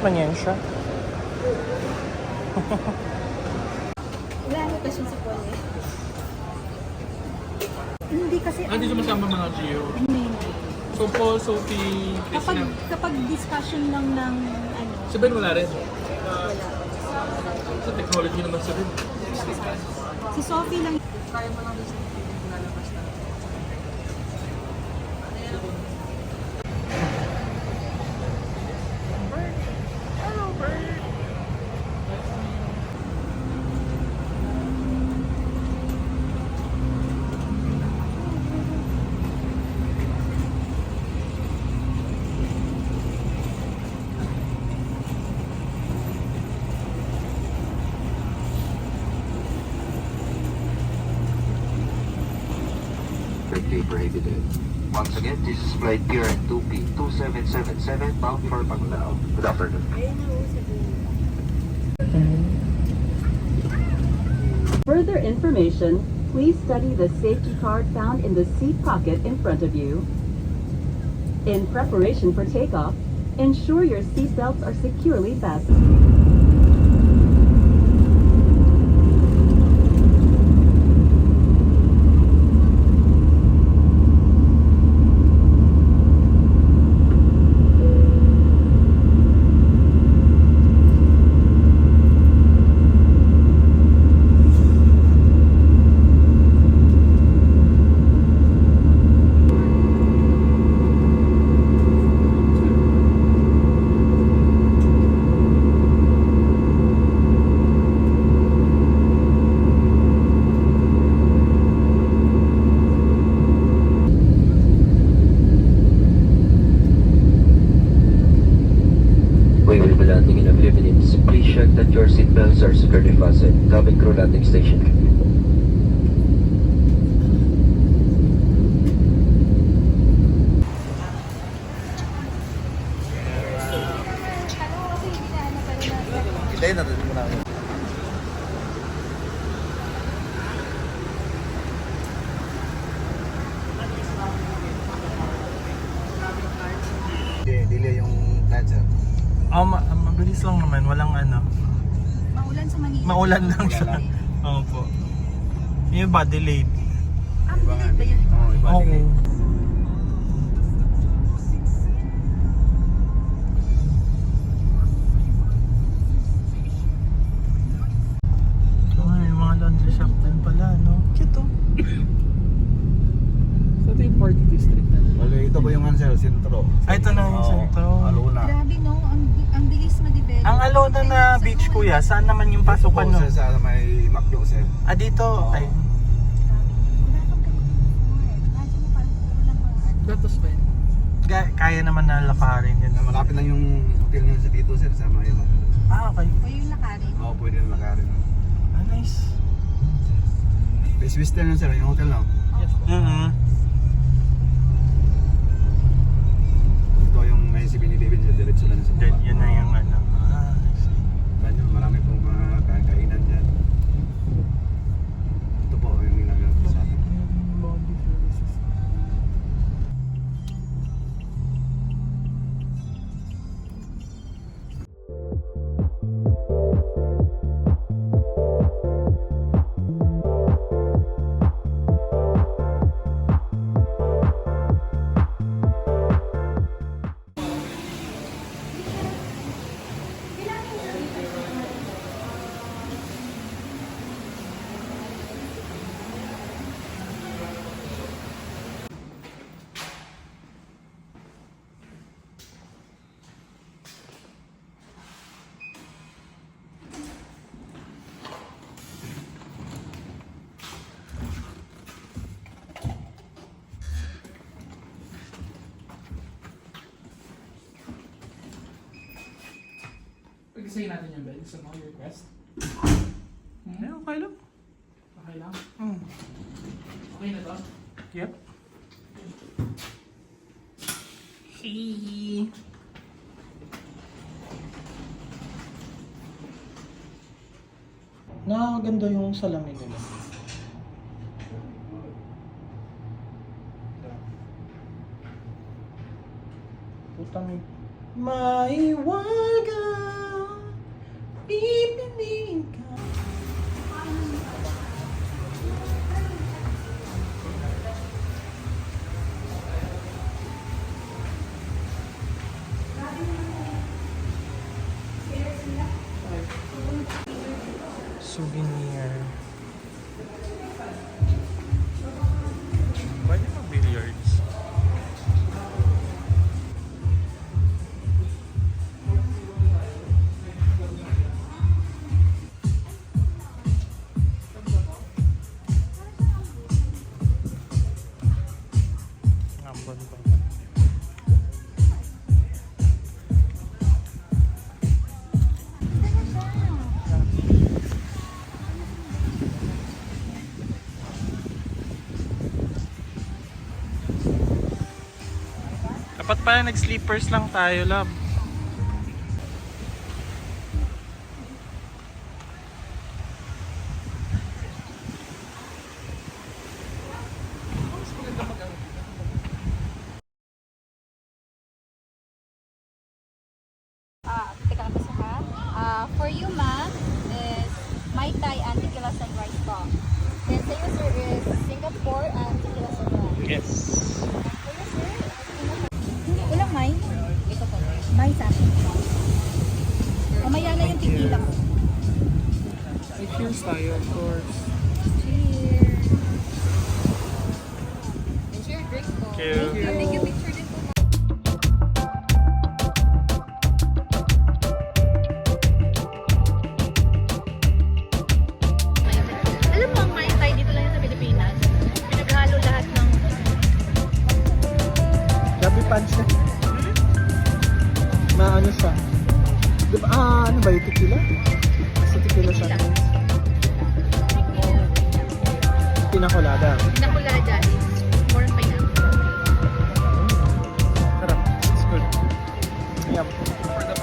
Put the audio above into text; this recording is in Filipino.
man yan siya. Wala na question si Paul eh. Hindi kasi... Hindi sumasama mga Gio. Hindi. So Paul, Sophie, Kapag, Christina. kapag discussion lang ng ano, Si Ben wala rin. wala. Sa technology naman si Ben. Si Sophie lang. Kaya mo lang sa lalabas na. Prohibited. Once again, this is flight PRN 2P 2777 bound for Panglao. Good afternoon. Further information, please study the safety card found in the seat pocket in front of you. In preparation for takeoff, ensure your seat belts are securely fastened. We will be landing in a few minutes. Please check that your seatbelts are securely fastened. Cabin crew landing station. Hintayin natin muna ako. Delay yung flight, sir. Mabilis lang naman. Walang ano. Maulan sa Manila. Maulan lang siya. Opo. Yung ba, delayed? Delayed ba yun? Oo, iba Oo. delay. Ay, yung mga laundry shop din pala, no? Cute, oh. So ito yung party district na. Wala, ito po yung answer, sentro. Ay, ito na yung sentro. Aluna. Grabe no, ang bilis ma-develop. Ang Alona na beach, kuya, saan naman yung pasukan Ito po, nun? sir, sa may Macdo, sir. Ah, dito? Oo. Ay. Datos ba yun? Kaya naman na lakarin yun. Malapit lang yung hotel niyo sa dito, sir, sa may Macdo. Ah, okay. O yung lakarin. Oo, pwede na lakarin. Ah, nice. Base Western yun, sir, yung hotel na. Yes po. Ito yung may si David sa diretso lang sa baba. Yun na yung ano. Ah, I see. Ganyan, marami pong mga kainan dyan. Ito po yung ginagawa sa atin. Body services. Pag-isayin natin yung bed sa mga request. Eh, okay lang. Okay lang? Mm. Okay na to? Yep. Hey. Nakakaganda yung salamin nila. Putang maiwagan. souvenir. Pwede mag-billiards. Ambon pa. Dapat pala nag-sleepers lang tayo, love. Teka lang kasi ha. For you, ma'am, is Mai Tai and tequila sunrise talk. Then sa you, sir, is Singapore and tequila sunrise. Yes. For you, sir, walang Mai. Ito po. Mai sa akin. Mamaya na yung tequila ko. Ay, cheers tayo, of course. Cheers. Enjoy your drink po. Thank you. Thank you, picture din po. Alam mo, ang Mai Tai dito lang yan sa Pilipinas. Pinaghalo lahat ng... Gabi punch na. Maano siya? Di ba, ano ba yung tequila? Kasi tequila siya. Pinakulada. Pinakulada is more on pineapple. Sarap. It's good. Yum. For the